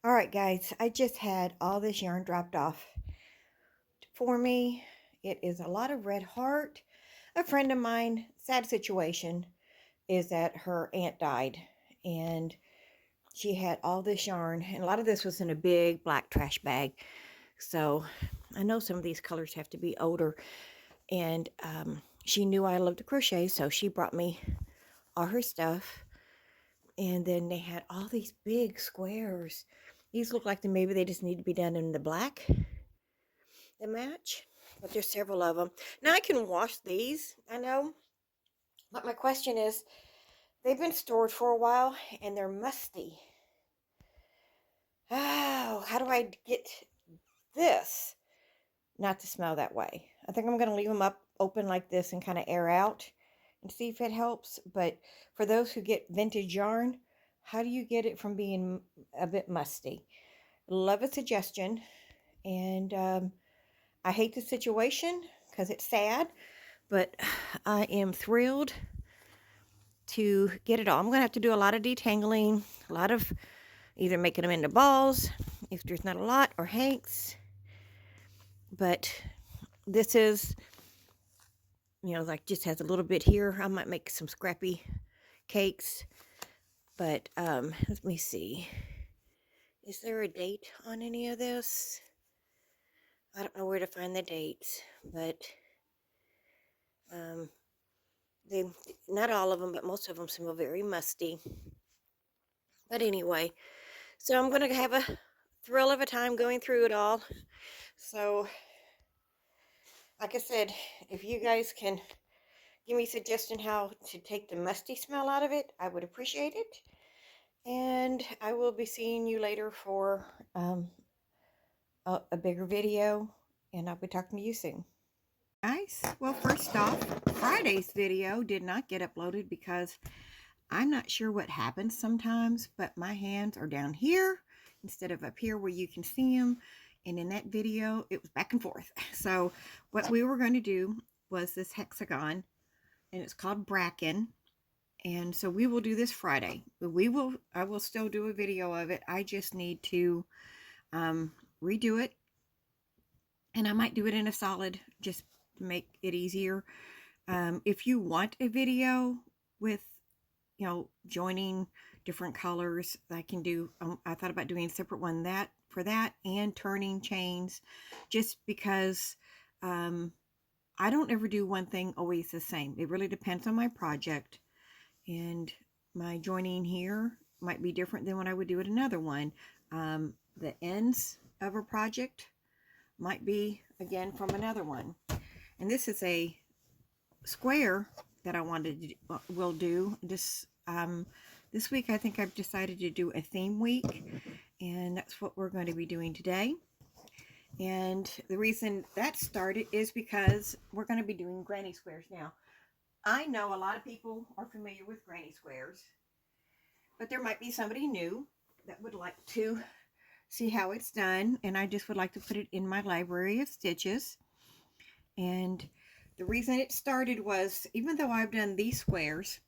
All right, guys, I just had all this yarn dropped off for me. It is a lot of red heart. A friend of mine, sad situation, is that her aunt died and she had all this yarn, and a lot of this was in a big black trash bag. So I know some of these colors have to be older, and she knew I loved to crochet, so she brought me all her stuff. And then they had all these big squares. These look like maybe they just need to be done in the black, the match, but there's several of them. Now I can wash these, I know, but my question is, they've been stored for a while and they're musty. Oh, how do I get this not to smell that way? I think I'm going to leave them up open like this and kind of air out and see if it helps. But for those who get vintage yarn, how do you get it from being a bit musty? Love a suggestion. And I hate the situation because it's sad, but I am thrilled to get it all. I'm going to have to do a lot of detangling, a lot of either making them into balls if there's not a lot, or hanks. But this is, like just has a little bit here. I might make some scrappy cakes, but let me see. Is there a date on any of this? I don't know where to find the dates, but they, not all of them, but most of them smell very musty. But anyway, so I'm going to have a thrill of a time going through it all. So, like I said, if you guys can give me a suggestion how to take the musty smell out of it, I would appreciate it. And I will be seeing you later for a bigger video, and I'll be talking to you soon. Guys, well, first off, Friday's video did not get uploaded because I'm not sure what happens sometimes, but my hands are down here instead of up here where you can see them. And in that video, it was back and forth. So what we were going to do was this hexagon, and it's called Bracken. And so we will do this Friday. I will still do a video of it. I just need to redo it. And I might do it in a solid just to make it easier. If you want a video with joining different colors, I can do. I thought about doing a separate one for that and turning chains, just because I don't ever do one thing always the same. It really depends on my project, and my joining here might be different than what I would do at another one. The ends of a project might be again from another one, and this is a square that I wanted to will do this week. I think I've decided to do a theme week, and that's what we're going to be doing today. And the reason that started is because we're going to be doing granny squares now. I know a lot of people are familiar with granny squares, but there might be somebody new that would like to see how it's done, and I just would like to put it in my library of stitches. And the reason it started was, even though I've done these squares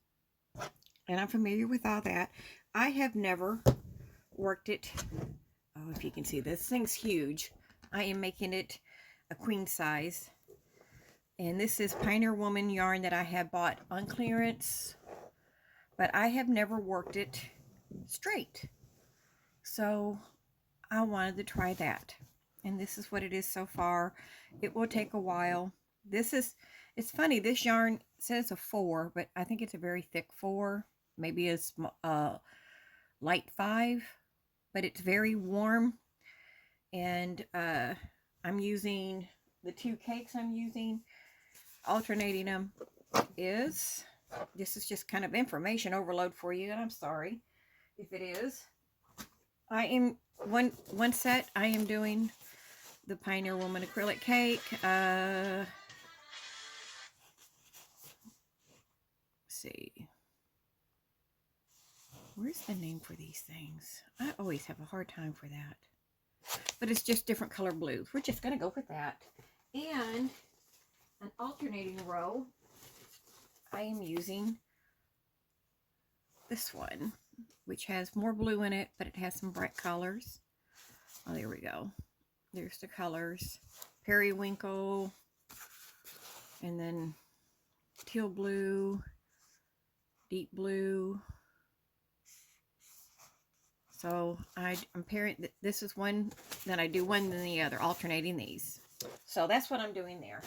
and I'm familiar with all that, I have never worked it. Oh, if you can see, this thing's huge. I am making it a queen size, and this is Pioneer Woman yarn that I have bought on clearance, but I have never worked it straight, so I wanted to try that. And this is what it is so far. It will take a while. It's funny, this yarn says a 4, but I think it's a very thick 4, maybe a light 5, but it's very warm. And I'm using the 2 cakes I'm using, alternating them. This is just kind of information overload for you, and I'm sorry if it is. I am one set. I am doing the Pioneer Woman acrylic cake. Let's see. Where's the name for these things? I always have a hard time for that. But it's just different color blues. We're just going to go with that. And an alternating row, I am using this one, which has more blue in it, but it has some bright colors. Oh, there we go. There's the colors. Periwinkle, and then teal blue, deep blue. So I'm pairing, this is one, then I do one then the other, alternating these. So that's what I'm doing there.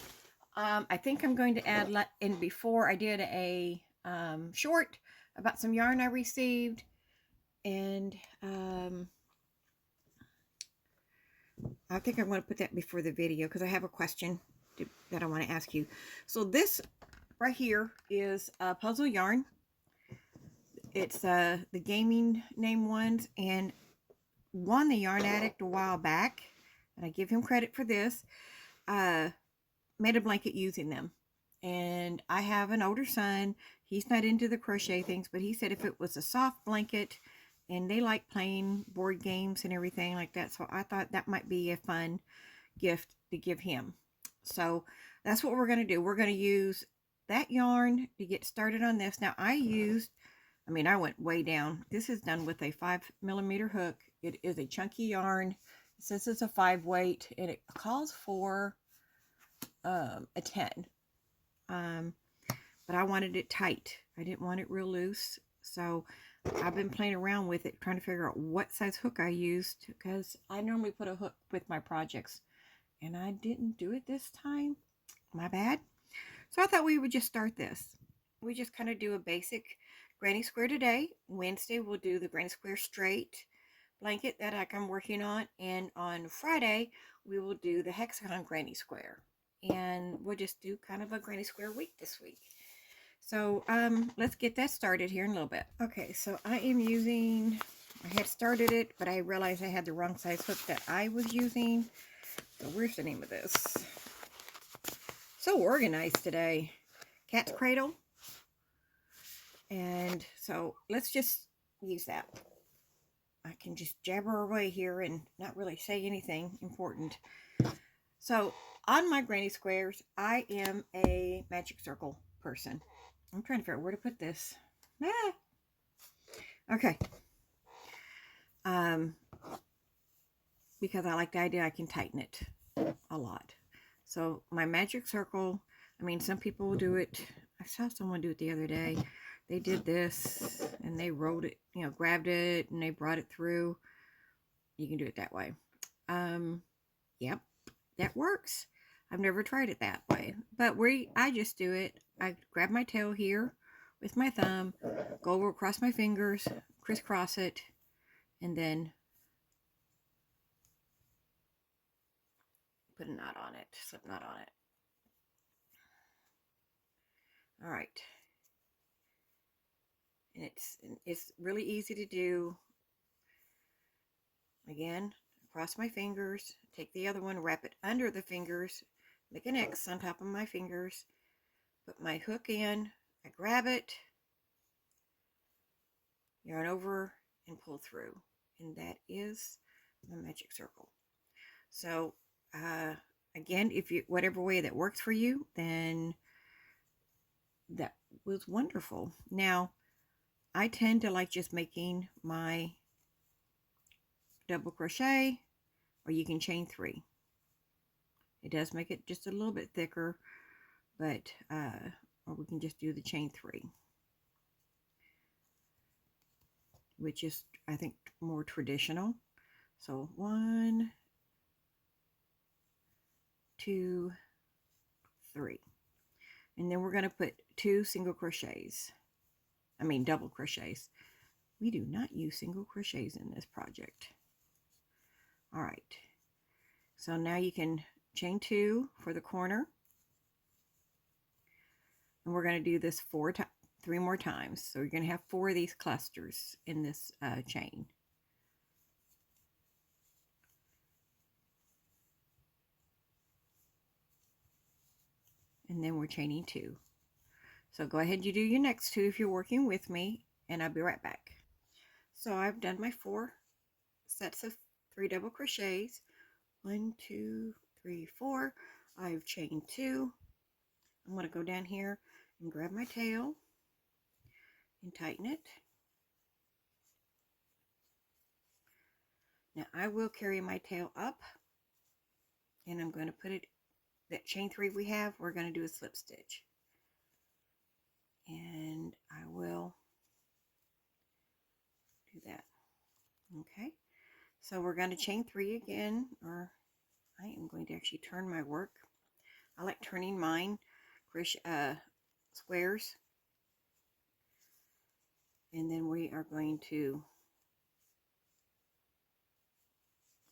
I think I'm going to add, in before I did a short about some yarn I received, and I think I'm going to put that before the video because I have a question that I want to ask you. So this right here is a puzzle yarn. It's the gaming name ones, and won the Yarn Addict a while back, and I give him credit for this. Made a blanket using them, and I have an older son. He's not into the crochet things, but he said if it was a soft blanket, and they like playing board games and everything like that, so I thought that might be a fun gift to give him. So that's what we're going to do. We're going to use that yarn to get started on this. Now I went way down. This is done with a 5mm hook. It is a chunky yarn. It says it's a 5 weight, and it calls for a 10. But I wanted it tight. I didn't want it real loose. So I've been playing around with it, trying to figure out what size hook I used, because I normally put a hook with my projects, and I didn't do it this time. My bad. So I thought we would just start this. We just kind of do a basic granny square today. Wednesday we'll do the granny square straight blanket that I'm working on, and on Friday we will do the hexagon granny square, and we'll just do kind of a granny square week this week. So let's get that started here in a little bit. Okay, so I had started it, but I realized I had the wrong size hook that I was using. So where's the name of this? So organized today. Cat's Cradle. And so let's just use that. I can just jabber away here and not really say anything important. So on my granny squares, I am a magic circle person. I'm trying to figure out where to put this. Okay. Because I like the idea I can tighten it a lot. So my magic circle, some people will do it. I saw someone do it the other day. They did this and they wrote it, grabbed it and they brought it through. You can do it that way. Yep, that works. I've never tried it that way, but I just do it. I grab my tail here with my thumb, go over across my fingers, crisscross it, and then put a knot on it, slip knot on it. All right. And it's really easy to do. Again, cross my fingers, take the other one, wrap it under the fingers, make an X on top of my fingers, put my hook in, I grab it, yarn over, and pull through. And that is my magic circle. So, again, whatever way that works for you, then that was wonderful. Now, I tend to like just making my double crochet, or you can chain 3. It does make it just a little bit thicker, but or we can just do the chain 3, which is, I think, more traditional. So 1, 2, 3, and then we're going to put 2 single crochets. Double crochets. We do not use single crochets in this project. All right. So now you can chain 2 for the corner. And we're going to do this 3 more times. So you're going to have 4 of these clusters in this chain. And then we're chaining 2. So go ahead, you do your next 2 if you're working with me, and I'll be right back. So I've done my 4 sets of 3 double crochets. 1, 2, 3, 4. I've chained 2. I'm going to go down here and grab my tail and tighten it. Now I will carry my tail up, and I'm going to put it, that chain 3 we have, we're going to do a slip stitch. And I will do that. Okay, so we're going to chain 3 again, or I am going to actually turn my work. I like turning mine squares. And then we are going to,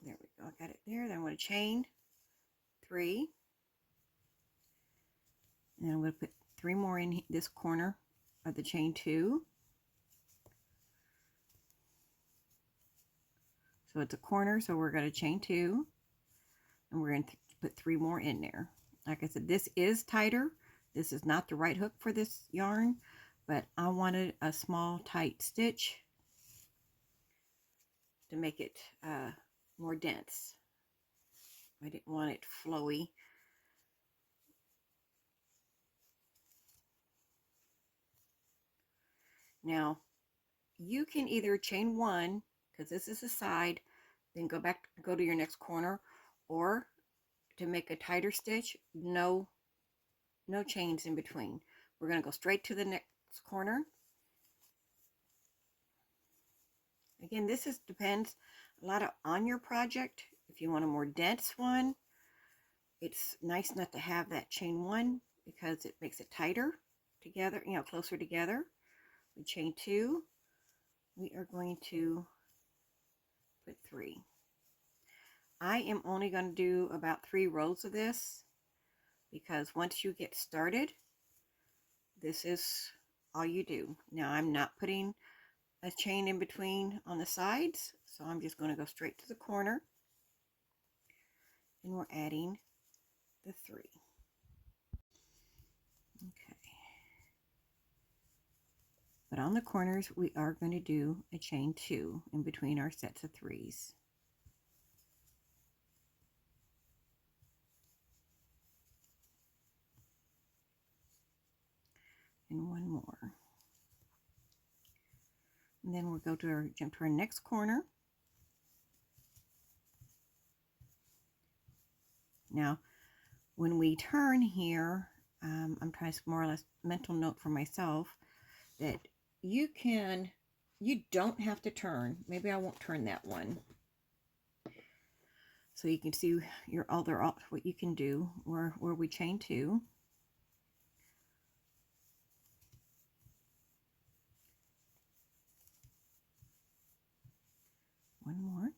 there we go, I got it there. Then I'm going to chain 3. And I'm going to put 3 more in this corner of the chain 2. So it's a corner, so we're going to chain 2. And we're going to put 3 more in there. Like I said, this is tighter. This is not the right hook for this yarn, but I wanted a small tight stitch to make it more dense. I didn't want it flowy. Now, you can either chain 1, because this is the side, then go to your next corner, or to make a tighter stitch, no chains in between. We're going to go straight to the next corner. Again, this depends a lot on your project. If you want a more dense one, it's nice not to have that chain 1 because it makes it tighter together, closer together. We chain 2. We are going to put 3. I am only going to do about 3 rows of this, because once you get started, this is all you do. Now I'm not putting a chain in between on the sides, so I'm just going to go straight to the corner, and we're adding the 3. Okay. But on the corners, we are going to do a chain 2 in between our sets of 3s. And 1 more. And then we'll jump to our next corner. Now, when we turn here, I'm trying to more or less mental note for myself that you don't have to turn. Maybe I won't turn that one. So you can see what you can do where we chain 2. One more.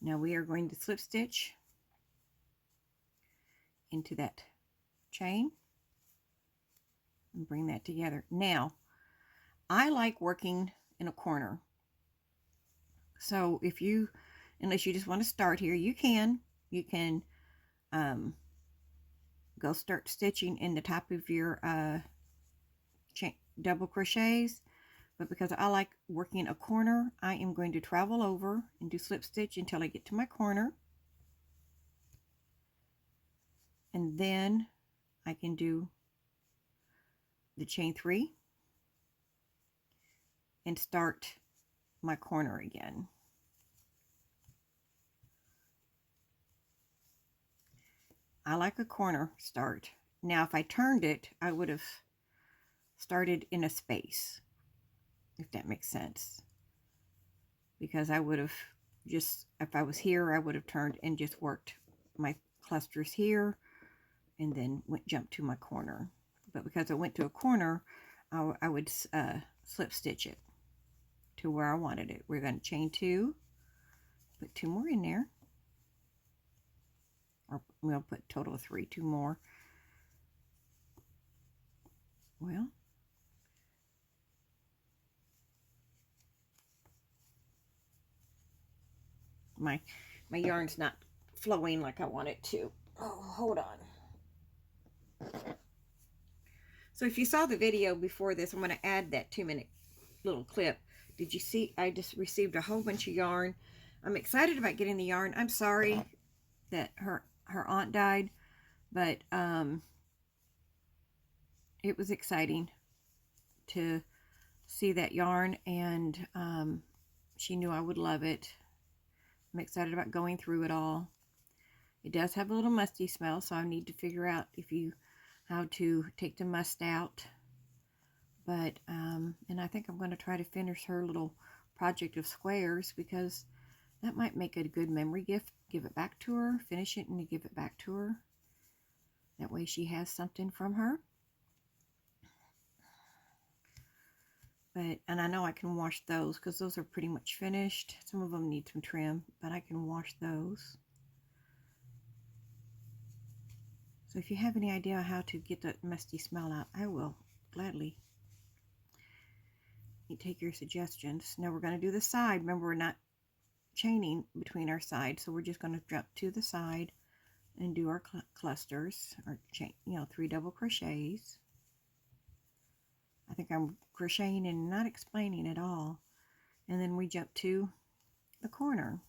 Now we are going to slip stitch into that chain and bring that together. Now, I like working in a corner. So unless you just want to start here, you can go start stitching in the top of your double crochets. But because I like working a corner, I am going to travel over and do slip stitch until I get to my corner. And then I can do the chain 3 and start my corner again. I like a corner start. Now, if I turned it, I would have started in a space, if that makes sense. Because I would have just, if I was here, I would have turned and just worked my clusters here and then jumped to my corner. But because I went to a corner, I would slip stitch it to where I wanted it. We're going to chain 2, put 2 more in there. Or we'll put a total of 3, 2 more. Well, my yarn's not flowing like I want it to. Oh, hold on. So if you saw the video before this, I'm going to add that 2-minute little clip. Did you see? I just received a whole bunch of yarn. I'm excited about getting the yarn. I'm sorry that her aunt died, but it was exciting to see that yarn, and she knew I would love it. I'm excited about going through it all. It does have a little musty smell, so I need to figure out how to take the must out. But, and I think I'm going to try to finish her little project of squares, because that might make it a good memory gift. Give it back to her, finish it, and give it back to her. That way she has something from her. But, and I know I can wash those because those are pretty much finished. Some of them need some trim, but I can wash those. So if you have any idea how to get that musty smell out, I will gladly take your suggestions. Now we're going to do the side. Remember, we're not chaining between our sides, so we're just going to jump to the side and do our clusters, or chain, 3 double crochets. I think I'm crocheting and not explaining at all. And then we jump to the corner.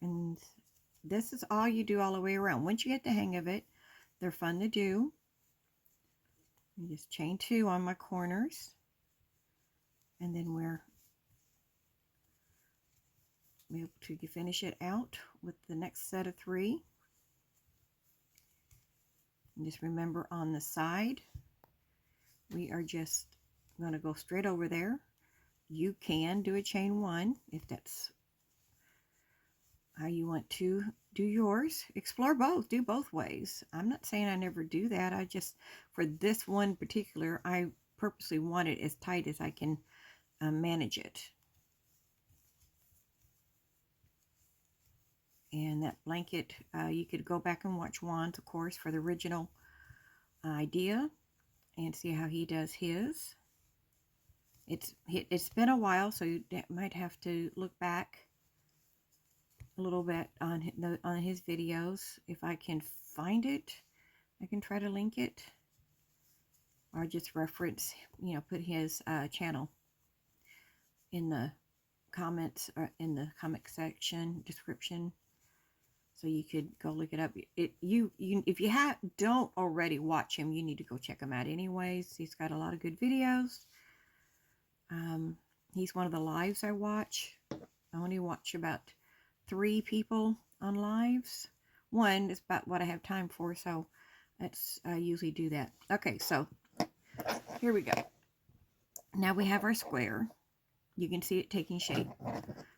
And this is all you do all the way around. Once you get the hang of it, they're fun to do. You just chain 2 on my corners, and then we're able to finish it out with the next set of 3. And just remember, on the side, we are just going to go straight over there. You can do a chain 1 if that's how you want to do yours. Explore both, do both ways. I'm not saying I never do that. I just, for this one particular, I purposely want it as tight as I can manage it. And that blanket, you could go back and watch Juan's, of course, for the original idea and see how he does his. It's been a while, so you might have to look back a little bit on his videos. If I can find it, I can try to link it, or just reference, put his channel in the comments, or in the comment section description, so you could go look it up. If you don't already watch him, you need to go check him out anyways. He's got a lot of good videos. He's one of the lives I watch. I only watch about 3 people on lives. 1 is about what I have time for, so I usually do that. Okay, so here we go. Now we have our square. You can see it taking shape.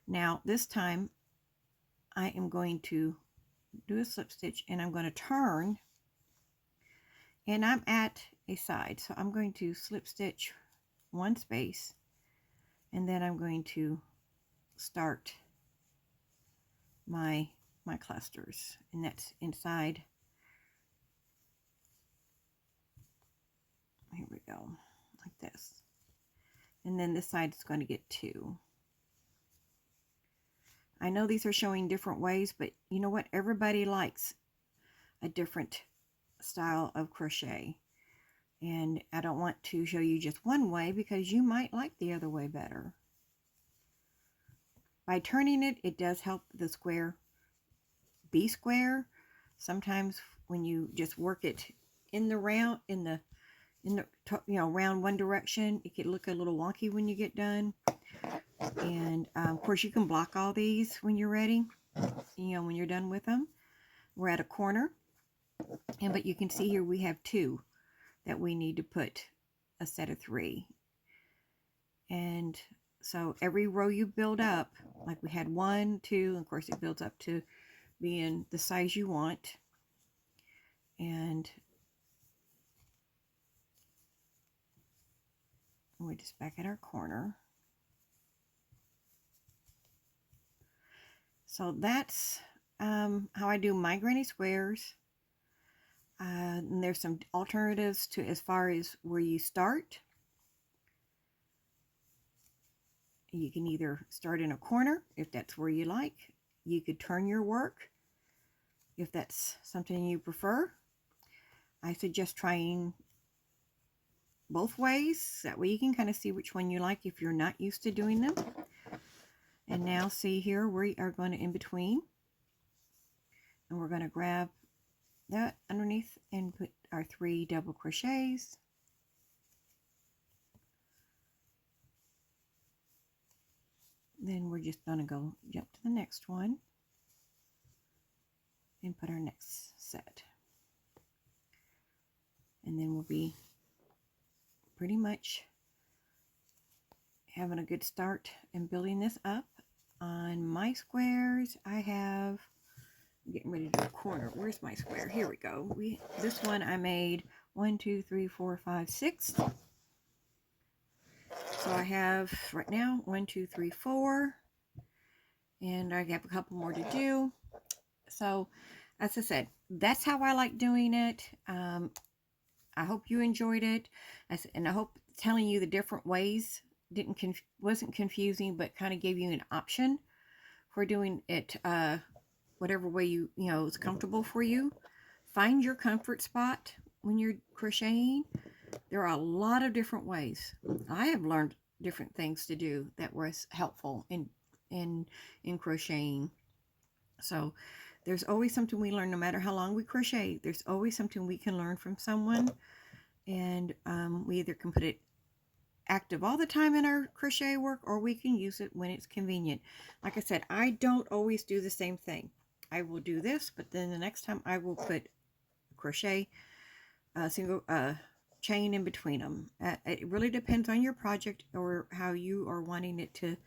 Now this time I am going to do a slip stitch, and I'm going to turn, and I'm at a side, so I'm going to slip stitch 1 space, and then I'm going to start my clusters, and that's inside. Here we go, like this. And then this side is going to get 2. I know these are showing different ways, but you know what? Everybody likes a different style of crochet. And I don't want to show you just one way, because you might like the other way better. By turning it, it does help the square be square. Sometimes when you just work it in the round, round one direction, it can look a little wonky when you get done. And of course, you can block all these when you're ready, when you're done with them. We're at a corner, but you can see here we have 2 that we need to put a set of 3. And so every row you build up, like we had 1, 2, and of course it builds up to being the size you want. And we're just back at our corner. So that's how I do my granny squares. And there's some alternatives to as far as where you start. You can either start in a corner if that's where you like. You could turn your work if that's something you prefer. I suggest trying both ways. That way you can kind of see which one you like if you're not used to doing them. And now see here, we are going to in between. And we're going to grab that underneath and put our 3 double crochets. then we're just gonna go jump to the next one and put our next set, and then we'll be pretty much having a good start and building this up. On my squares, I have, getting ready to do a corner. Where's my square? Here we go. This one I made 1, 2, 3, 4, 5, 6. So I have right now 1, 2, 3, 4, and I have a couple more to do. So as I said, that's how I like doing it. I hope you enjoyed it, and I hope telling you the different ways wasn't confusing, but kind of gave you an option for doing it whatever way you know is comfortable for you. Find your comfort spot when you're crocheting. There are a lot of different ways. I have learned different things to do that was helpful in crocheting. So there's always something we learn. No matter how long we crochet, there's always something we can learn from someone, and we either can put it active all the time in our crochet work, or we can use it when it's convenient. Like I said, I don't always do the same thing. I will do this, but then the next time I will put crochet single chain in between them. It really depends on your project or how you are wanting it to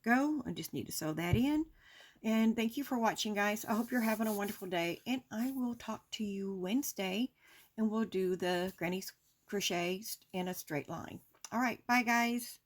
go. I just need to sew that in. And thank you for watching, guys. I hope you're having a wonderful day, and I will talk to you Wednesday, and we'll do the granny crochet in a straight line. All right, bye, guys.